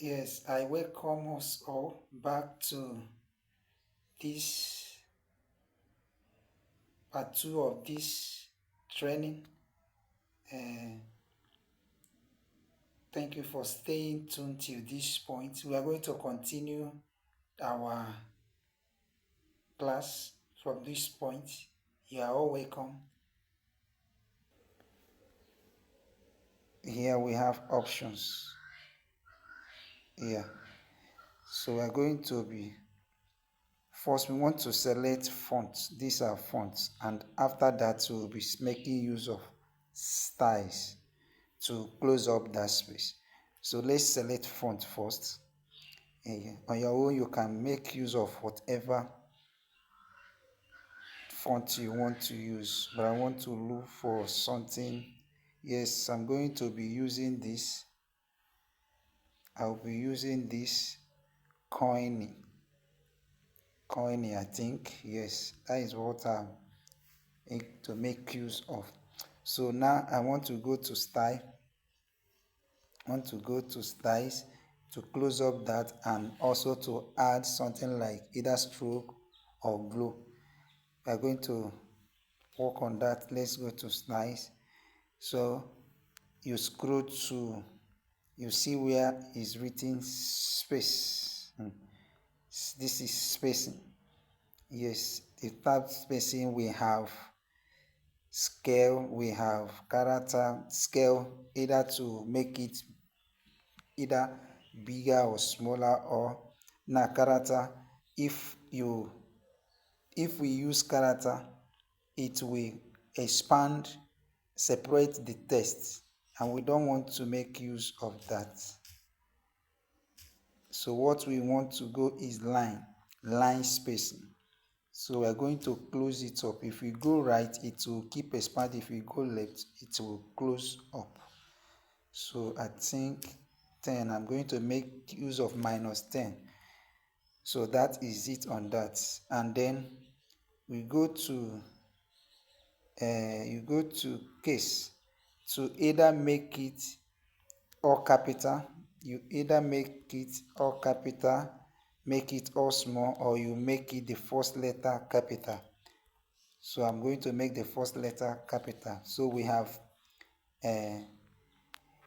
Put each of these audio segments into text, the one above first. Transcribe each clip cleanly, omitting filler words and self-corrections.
Yes, I welcome us all back to this part 2 of this training. Uh, Thank you for staying tuned till this point. We are going to continue our class from this point. You are all welcome. Here we have options. Here. So we are going to be first we want to select fonts. These are fonts, and after that we'll be making use of styles to close up that space. So let's select font first. On your own you can make use of whatever font you want to use, but I want to look for something. Yes, I'm going to be using this. I'll be using this coiny, I think. Yes, that is what I'm to make use of. So now I want to go to style. Styles to close up that, and also to add something like either stroke or glow. We are going to work on that. Let's go to styles. So you scroll to, you see where is written space. This is spacing. Yes, the tab spacing, we have scale, we have character scale, either to make it either bigger or smaller, or now character, if we use character, it will expand, separate the text, and we don't want to make use of that. So what we want to go is line spacing. So we're going to close it up. If we go right, it will keep expanding. If we go left, it will close up. So I think 10, I'm going to make use of -10. So that is it on that. And then we go to you go to case to either make it all capital. You either make it all capital, make it all small, or you make it the first letter capital. So I'm going to make the first letter capital. So we have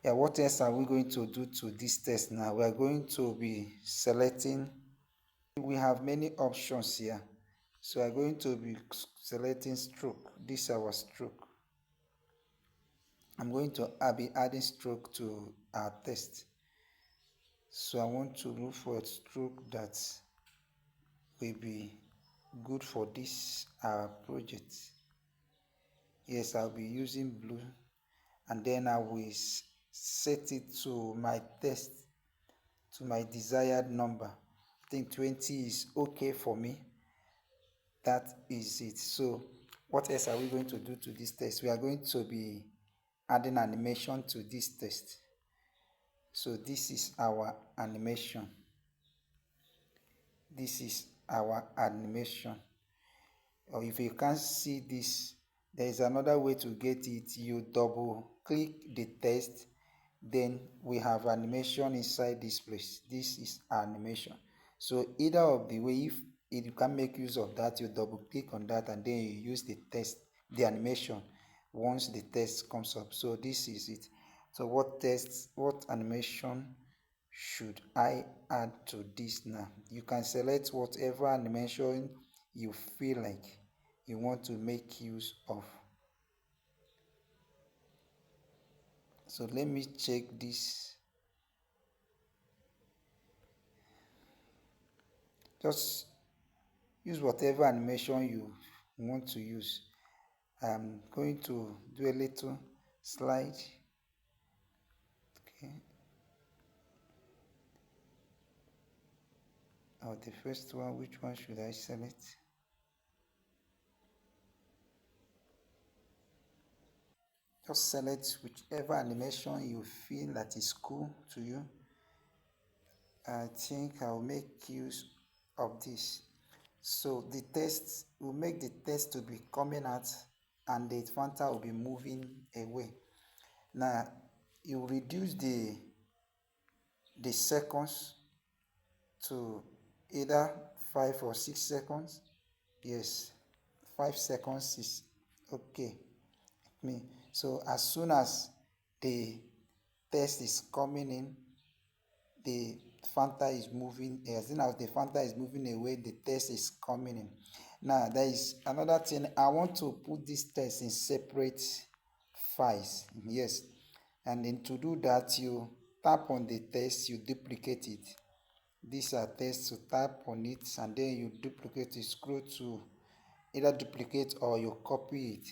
what else are we going to do to this test now? We are going to be selecting, we have many options here. So we are going to be selecting stroke. This is our stroke. I'm going to be adding stroke to our test. So I want to look for a stroke that will be good for this project. Yes, I'll be using blue, and then I will set it to my test, to my desired number. I think 20 is okay for me. That is it. So what else are we going to do to this test? We are going to be adding animation to this test. So this is our animation. This is our animation. Or if you can't see this, there is another way to get it. You double click the text, then we have animation inside this place. This is animation. So either of the way, if you can make use of that, you double click on that, and then you use the text, the animation, once the text comes up. So this is it. So what animation should I add to this now? You can select whatever animation you feel like you want to make use of. So let me check this. Just use whatever animation you want to use. I'm going to do a little slide. Okay. Oh, the first one, which one should I select? Just select whichever animation you feel that is cool to you. I think I'll make use of this. So the text will make the text to be coming out, and the Fanta will be moving away. Now you reduce the the seconds to either 5 or 6 seconds. Yes, 5 seconds is okay with me. So as soon as the test is coming in, the Fanta is moving. As soon as the Fanta is moving away, the test is coming in. Now there is another thing. I want to put this test in separate files. Yes, and then to do that, you tap on the test, you duplicate it. These are tests, to tap on it and then you duplicate it. Scroll to either duplicate or you copy it.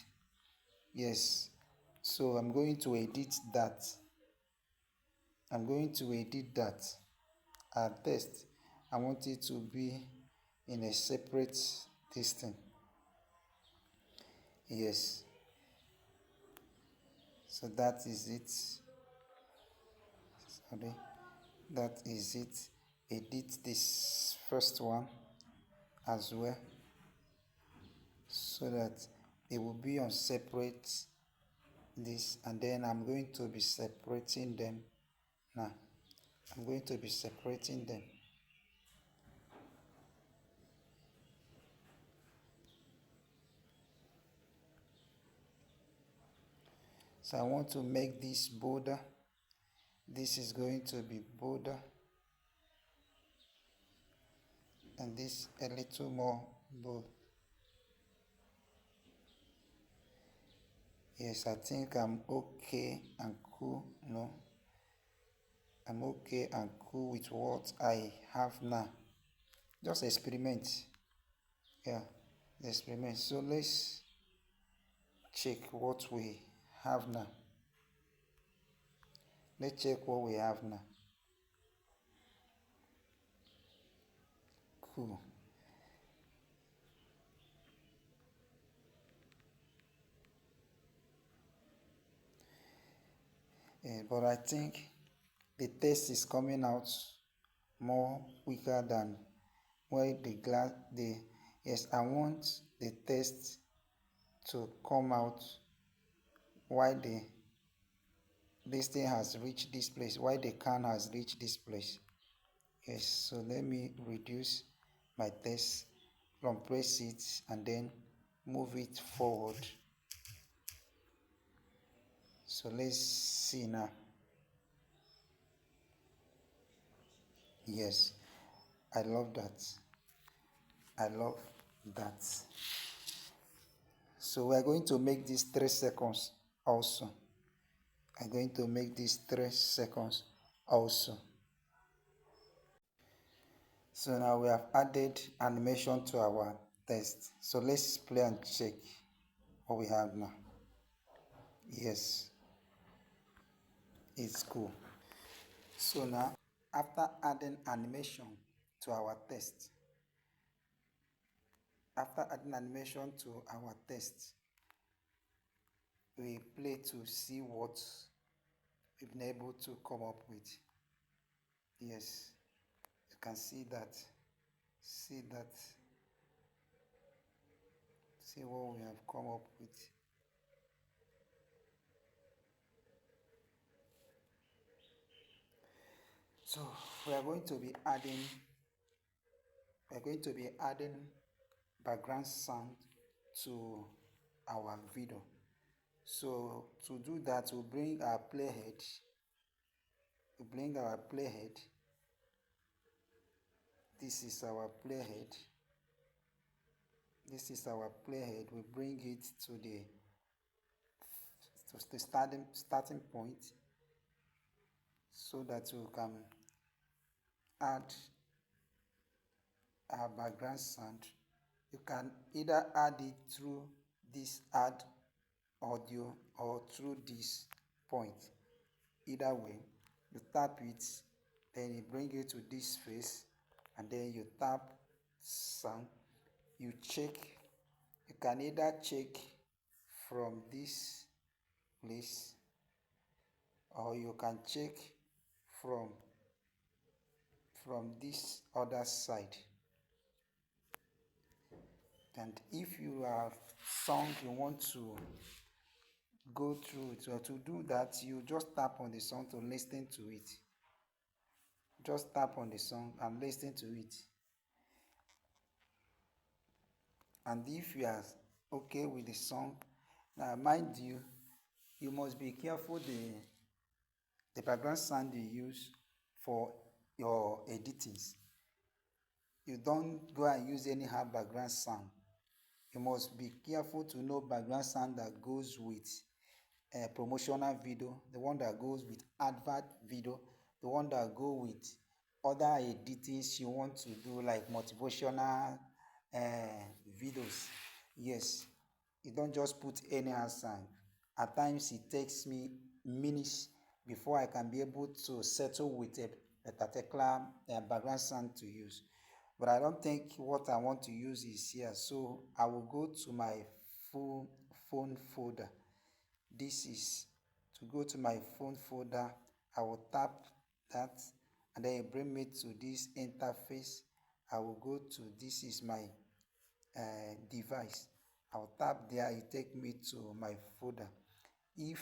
Yes, so I'm going to edit that. I'm going to edit that. Test, I want it to be in a separate distance. Yes, so that is it. Sorry, that is it. Edit this first one as well, so that it will be on separate this, and then I'm going to be separating them now. I'm going to be separating them. So I want to make this border. This is going to be border, and this a little more bold. Yes, I think I'm okay and cool. No, I'm okay and cool with what I have now. Just experiment. Yeah, experiment. So let's check what we have now. Let's check what we have now. Cool. But I think the test is coming out more quicker than where the glass the yes, I want the test to come out while the this thing has reached this place, while the can has reached this place. Yes, so let me reduce my test, compress it and then move it forward. So let's see now. Yes, I love that. I love that. So we're going to make this 3 seconds also. I'm going to make this 3 seconds also. So now we have added animation to our test. So let's play and check what we have now. Yes, it's cool. So now, after adding animation to our test, we play to see what we've been able to come up with. Yes, you can see that. See that. See what we have come up with. So we are going to be adding background sound to our video. So to do that, we'll bring our playhead. This is our playhead. We bring it to the starting point, so that we can add our background sound. You can either add it through this add audio or through this point. Either way, you tap it, then you bring it to this face, and then you tap sound. You check. You can either check from this place, or you can check from this other side. And if you have song you want to go through it, or to do that, you just tap on the song to listen to it. just tap on the song and listen to it. And if you are okay with the song, now mind you, you must be careful the background sound you use for your editings. You don't go and use anyhow background sound. You must be careful to know background sound that goes with a promotional video, the one that goes with advert video, the one that go with other editings you want to do, like motivational videos. Yes, you don't just put any sound. At times it takes me minutes before I can be able to settle with a particular background sound to use. But I don't think what I want to use is here, so I will go to my phone folder. This is to go to my phone folder. I will tap that and then it bring me to this interface. I will go to, this is my device. I'll tap there, it take me to my folder. If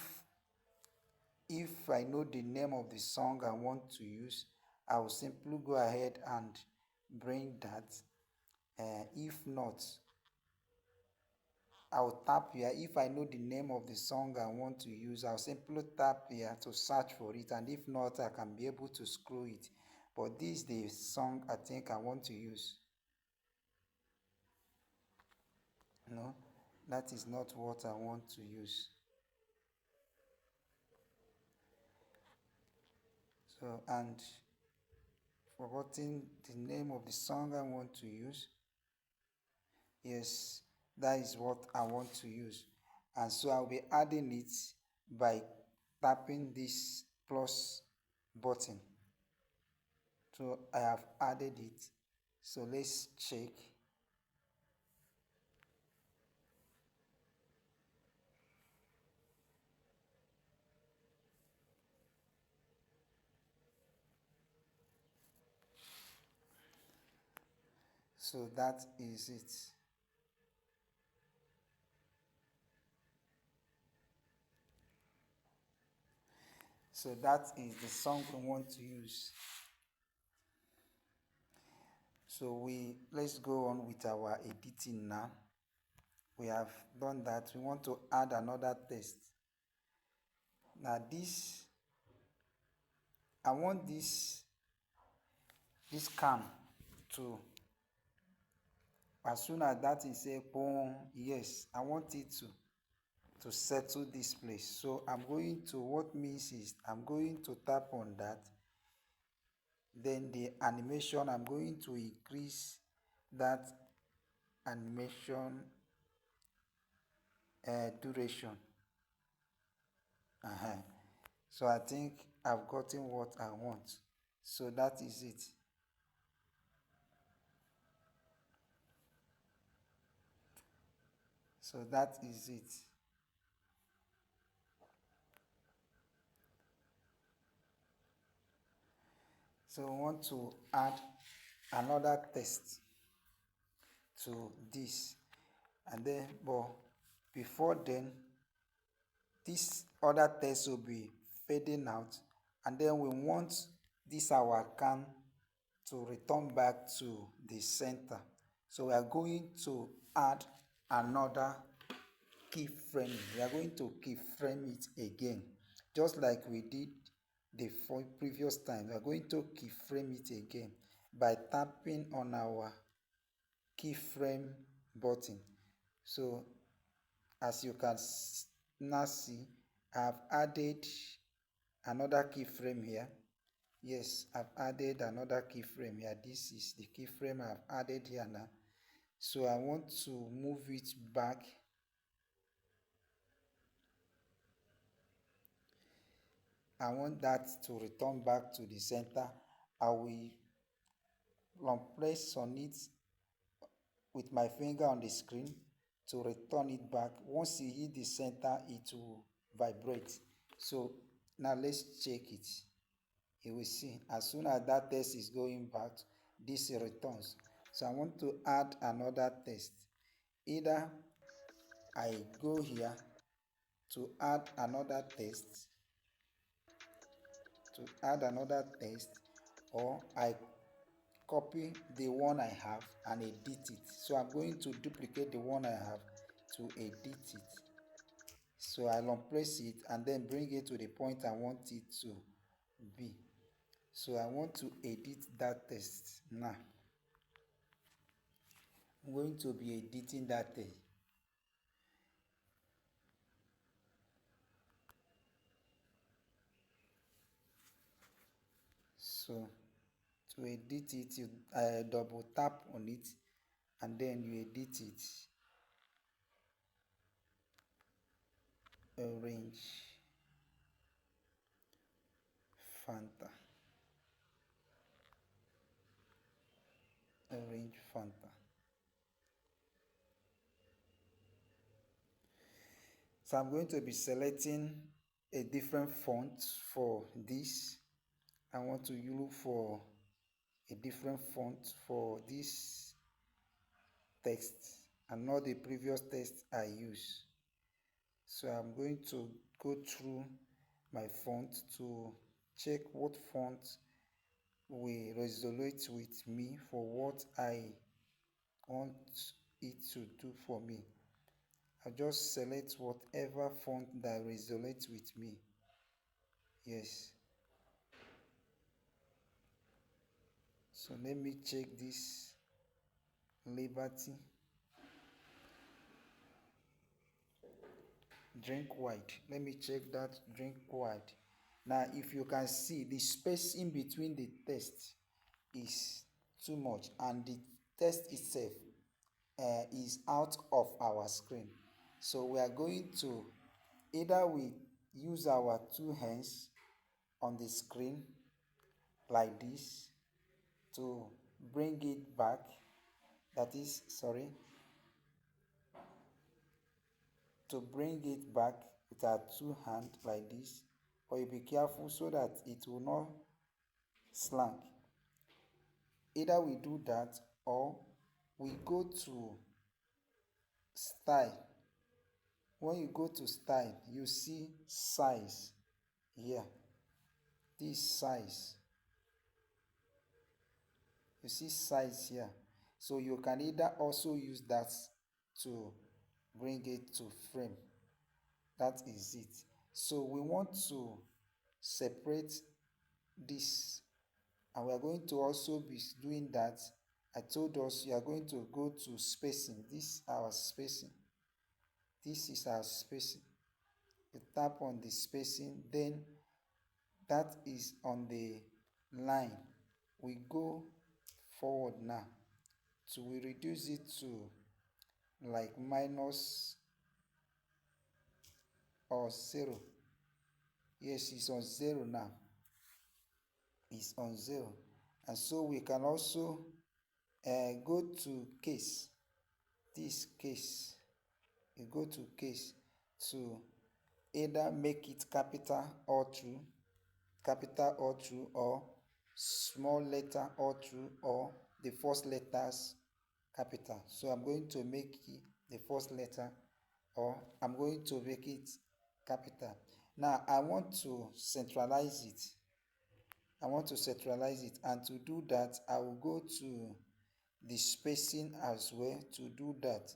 I know the name of the song I want to use, I will simply go ahead and bring that. If not, I'll tap here. If I know the name of the song I want to use, I'll simply tap here to search for it, and if not, I can be able to scroll it. But this is the song I think I want to use. No, that is not what I want to use. So, and forgetting the name of the song I want to use. Yes, that is what I want to use. And so I'll be adding it by tapping this plus button. So I have added it. So let's check. So that is it. So that is the song we want to use. So let's go on with our editing now. We have done that. We want to add another text. Now I want this cam to, as soon as that is a boom, yes, I want it to settle this place. So I'm going to, what means is I'm going to tap on that. Then the animation, I'm going to increase that animation duration. So I think I've gotten what I want. So that is it. So that is it. So we want to add another text to this, and then, but before then, this other text will be fading out, and then we want this our can to return back to the center. So we are going to add another keyframe. We are going to keyframe it again, just like we did the previous time. We are going to keyframe it again by tapping on our keyframe button. So as you can now see, I've added another keyframe here. Yes, I've added another keyframe here. This is the keyframe I've added here now. So I want to move it back. I want that to return back to the center. I will long press on it with my finger on the screen to return it back. Once it hit the center, it will vibrate. So now let's check it. You will see as soon as that text is going back, this returns. So I want to add another text. Either I go here to add another text, or I copy the one I have and edit it. So I'm going to duplicate the one I have to edit it. So I'll unplace it and then bring it to the point I want it to be. So I want to edit that text now. I'm going to be editing that text. So to edit it, you double tap on it and then you edit it. Orange Fanta. Orange Fanta. So I'm going to be selecting a different font for this. I want to look for a different font for this text and not the previous text I use. So I'm going to go through my font to check what font will resonate with me for what I want it to do for me. I just select whatever font that resonates with me. Yes. So let me check this Liberty. Drink white. Let me check that drink white. Now if you can see, the space in between the text is too much and the text itself is out of our screen. So we are going to either we use our two hands on the screen like this to bring it back, that is, sorry, to bring it back with our two hands like this, but you be careful so that it will not slank. Either we do that or we go to style. When you go to style, you see size here. This size. You see size here. So you can either also use that to bring it to frame. That is it. So we want to separate this, and we are going to also be doing that. I told us you are going to go to spacing. This is our spacing. This is our spacing. You tap on the spacing, then that is on the line. We go forward now. So we reduce it to like minus or 0. Yes, it's on 0 now. It's on 0. And so we can also go to case. This case. You go to case to either make it capital or true, or small letter or true, or the first letters capital. So I'm going to make it the first letter, or I'm going to make it capital. Now I want to centralize it. And to do that I will go to the spacing as well to do that.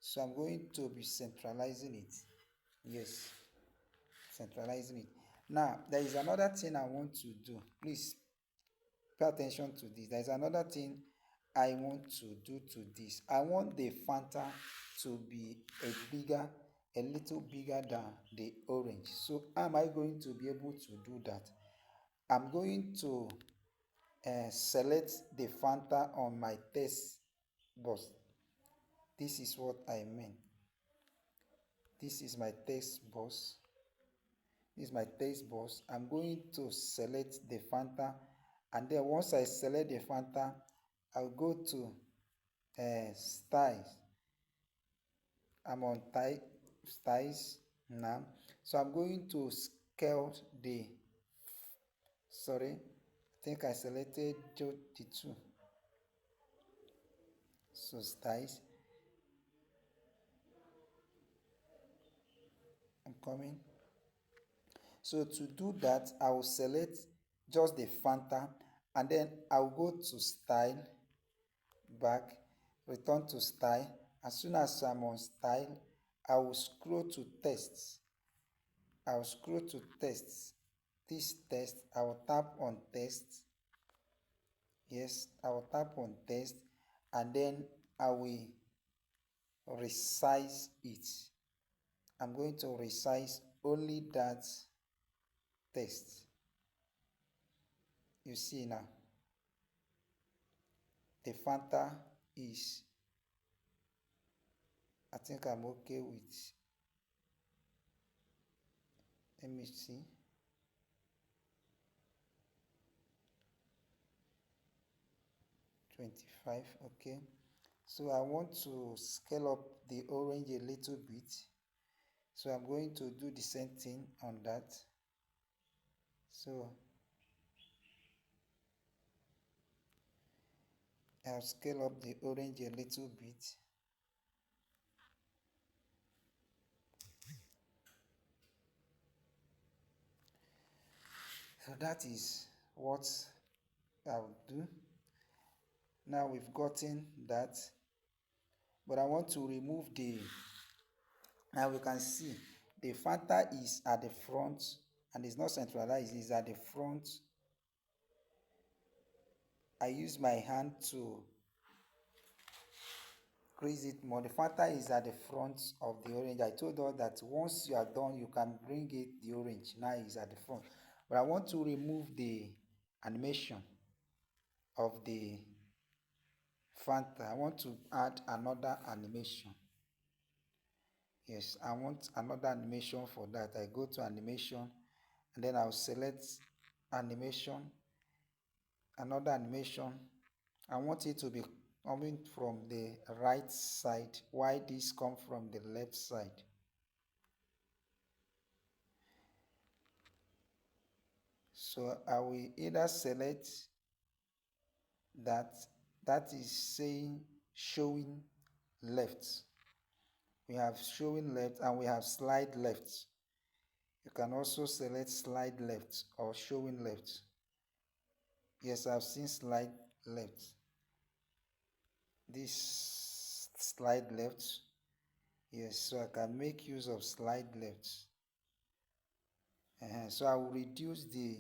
So I'm going to be centralizing it. Yes, centralizing it. Now there is another thing I want to do. Please pay attention to this. There is another thing I want to do to this. I want the Fanta to be a little bigger than the orange. So how am I going to be able to do that? I'm going to select the Fanta on my text box. This is what I mean. This is my text box. This is my text box. I'm going to select the Fanta, and then once I select the Fanta, I'll go to styles. I'm on styles now. So I'm going to scale the, sorry, I think I selected the two. So styles. I'm coming. So to do that, I will select just the Fanta and then I'll go to style, back, return to style. As soon as I'm on style, I will scroll to text. I will scroll to text. This text, I will tap on text. Yes, I will tap on text, and then I will resize it. I'm going to resize only that text. You see now, the Fanta is, I think I'm okay with, let me see, 25, okay. So I want to scale up the orange a little bit. So I'm going to do the same thing on that. So I'll scale up the orange a little bit. So that is what I'll do. Now we've gotten that, but I want to remove the, now we can see the Fanta is at the front and it's not centralized, it's at the front. I use my hand to crease it more. The Fanta is at the front of the orange. I told her that once you are done, you can bring it the orange. Now it's at the front. But I want to remove the animation of the Fanta. I want to add another animation. Yes, I want another animation for that. I go to animation and then I'll select animation, another animation. I want it to be coming from the right side. Why this come from the left side? So I will either select that, that is saying showing left. We have showing left and we have slide left. You can also select slide left or showing left. Yes, I've seen slide left. This slide left. Yes, so I can make use of slide left. So I will reduce the,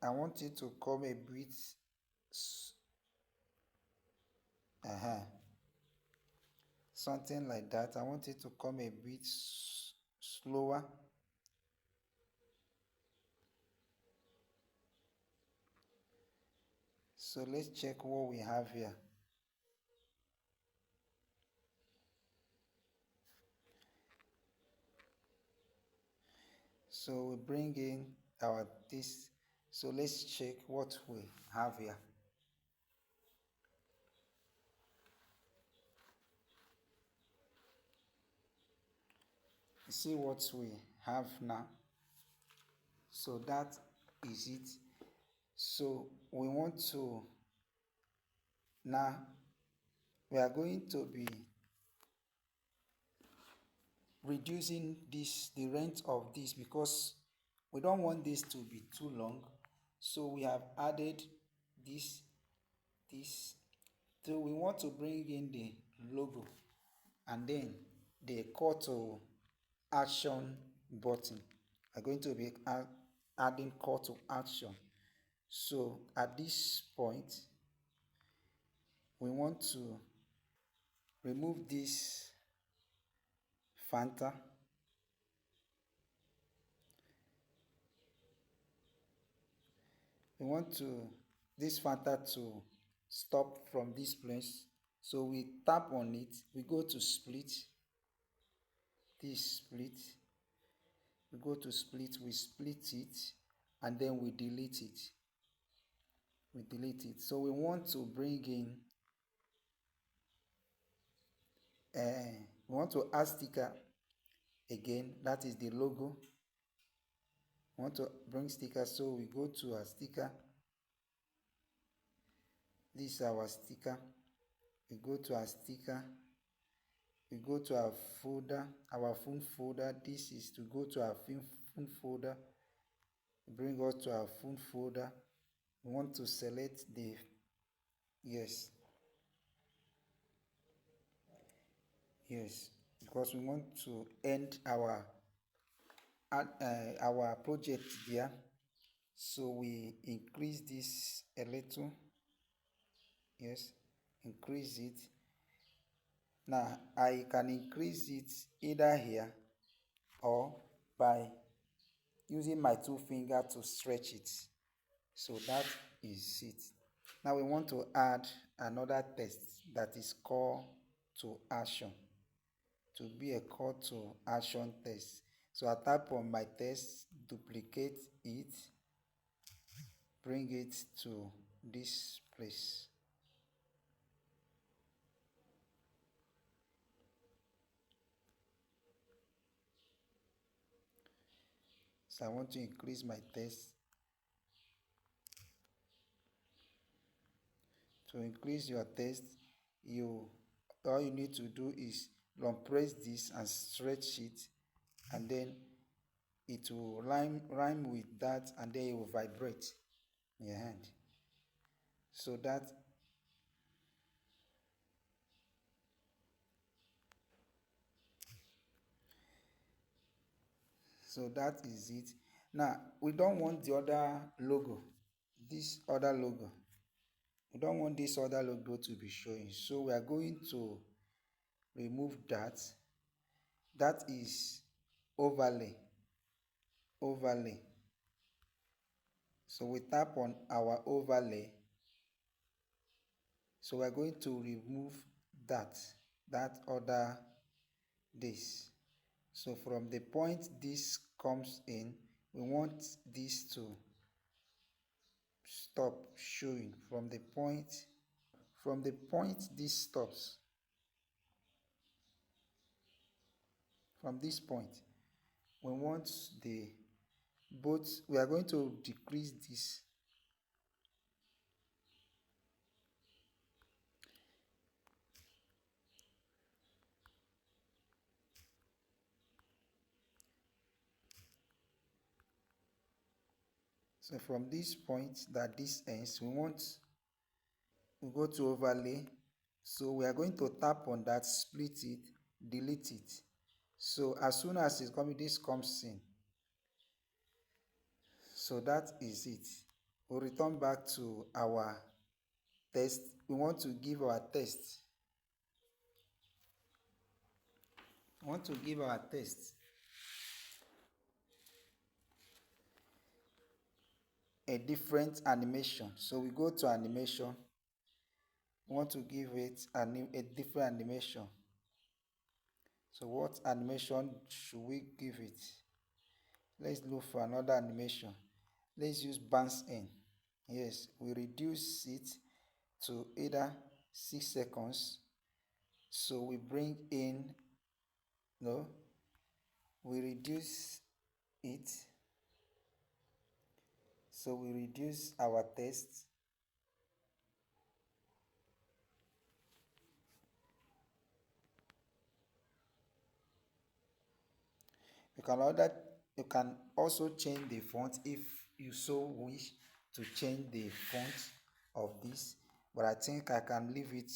I want it to come a bit something like that. I want it to come a bit slower. So let's check what we have here. So we bring in our this. So let's check what we have here. See what we have now. So that is it. So we want to, now we are going to be reducing this, the length of this, because we don't want this to be too long. So we have added this. So we want to bring in the logo and then the call to action button. We're going to be adding call to action. So at this point, we want to remove this Fanta. We want to this Fanta to stop from this place. So we tap on it, we go to split, this split, we go to split, we split it, and then we delete it. We delete it. So we want to bring in, we want to add sticker again, that is the logo. We want to bring sticker, so we go to our sticker. This is our sticker. We go to our sticker. We go to our folder, our phone folder. This is to go to our phone folder. bring us to our full folder. We want to select the, yes, yes, because we want to end our project there. So we increase this a little, yes, increase it. Now I can increase it either here or by using my two fingers to stretch it. So that is it. Now we want to add another text that is call to action, to be a call to action text. So I tap on my text, duplicate it, bring it to this place. So I want to increase my text. To increase your text, all you need to do is long press this and stretch it, and then it will rhyme with that, and then it will vibrate in your hand. So that is it. Now we don't want the other logo, this other logo. We don't want this other logo to be showing. So we are going to remove that. That is overlay. Overlay. So we tap on our overlay. So we are going to remove that other this. So from the point this comes in, we want this to stop showing from the point this stops, from this point we want the both, we are going to decrease this. So from this point that this ends, we go to overlay. So we are going to tap on that, split it, delete it. So as soon as it's coming, this comes in. So that is it. We'll return back to our test. We want to give our test. A different animation. So we go to animation. We want to give it a different animation. So what animation should we give it? Let's look for another animation. Let's use bounce in. Yes, we reduce it to either 6 seconds. So we bring in, no, we reduce it. So we reduce our text. You can also change the font if you so wish to change the font of this, but I think I can leave it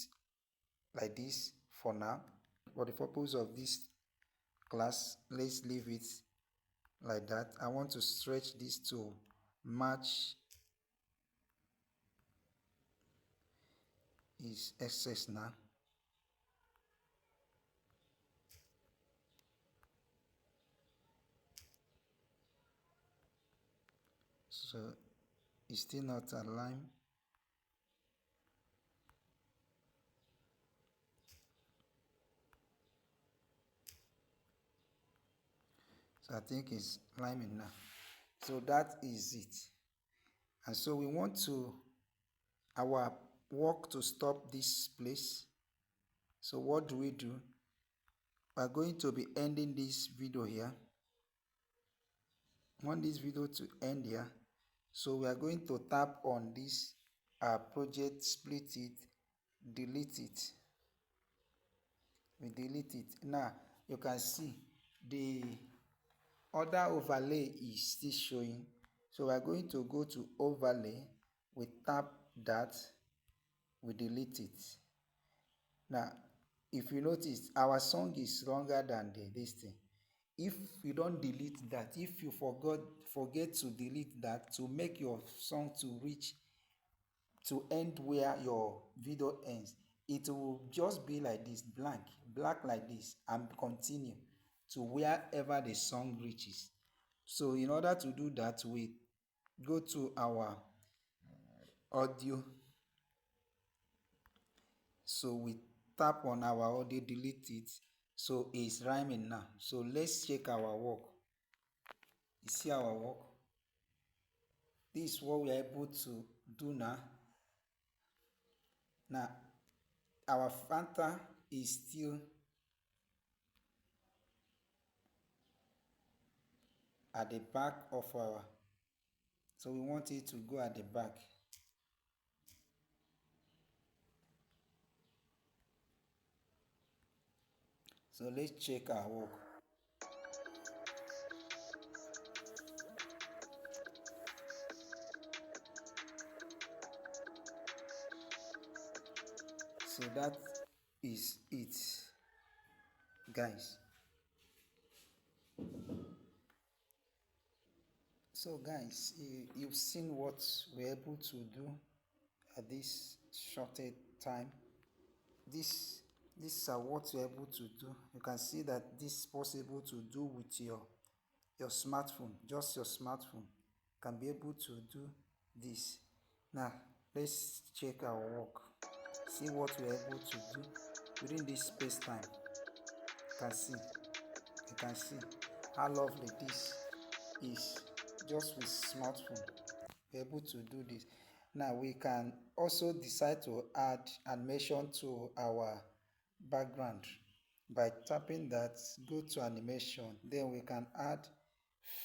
like this for now. For the purpose of this class, let's leave it like that. I want to stretch this to match is excess now. So it's still not aligned. So I think it's lining now. So that is it. And so we want our work to stop this place. So what do? We are going to be ending this video here. I want this video to end here. So we are going to tap on this project, split it, delete it. We delete it. Now you can see the other overlay is still showing. So we are going to go to overlay, we tap that, we delete it. Now if you notice, our song is longer than this thing. If you don't delete that, if you forget to delete that, to make your song to end where your video ends, it will just be like this, black like this, and continue to wherever the song reaches. So in order to do that, we go to our audio. So we tap on our audio, delete it. So it's rhyming now. So let's check our work. You see our work? This is what we are able to do now. Now our Fanta is still at the back of our, so we want it to go at the back. So let's check our work. So that is it, guys. So guys, you've seen what we're able to do at this shorted time. These are what you're able to do. You can see that this is possible to do with your smartphone. Just your smartphone can be able to do this. Now let's check our work, see what we're able to do within this space time. You can see how lovely this is. Just with smartphone we're able to do this. Now we can also decide to add animation to our background by tapping that, go to animation, then we can add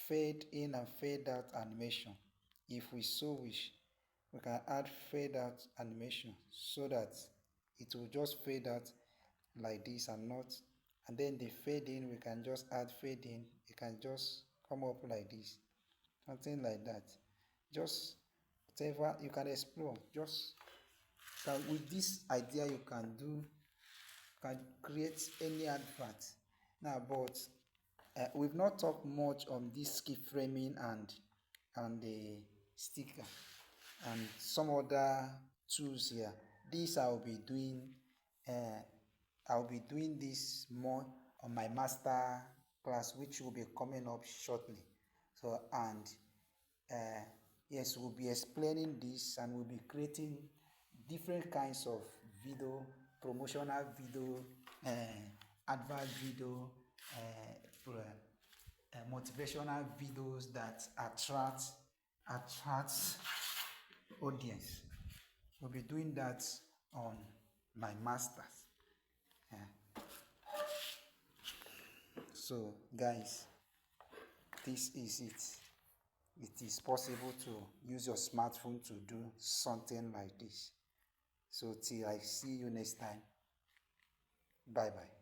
fade in and fade out animation. If we so wish, we can add fade out animation so that it will just fade out like this and not, and then the fade in, we can just add fade in, it can just come up like this, something like that. Just whatever you can explore, just with this idea you can create any advert. Now but we've not talked much on this keyframing and the sticker and some other tools here. This I'll be doing this more on my master class, which will be coming up shortly. So and yes, we'll be explaining this and we'll be creating different kinds of video, promotional video, advert video, motivational videos that attract audience. We'll be doing that on my masters. So guys, this is it. It is possible to use your smartphone to do something like this. So till I see you next time, bye bye.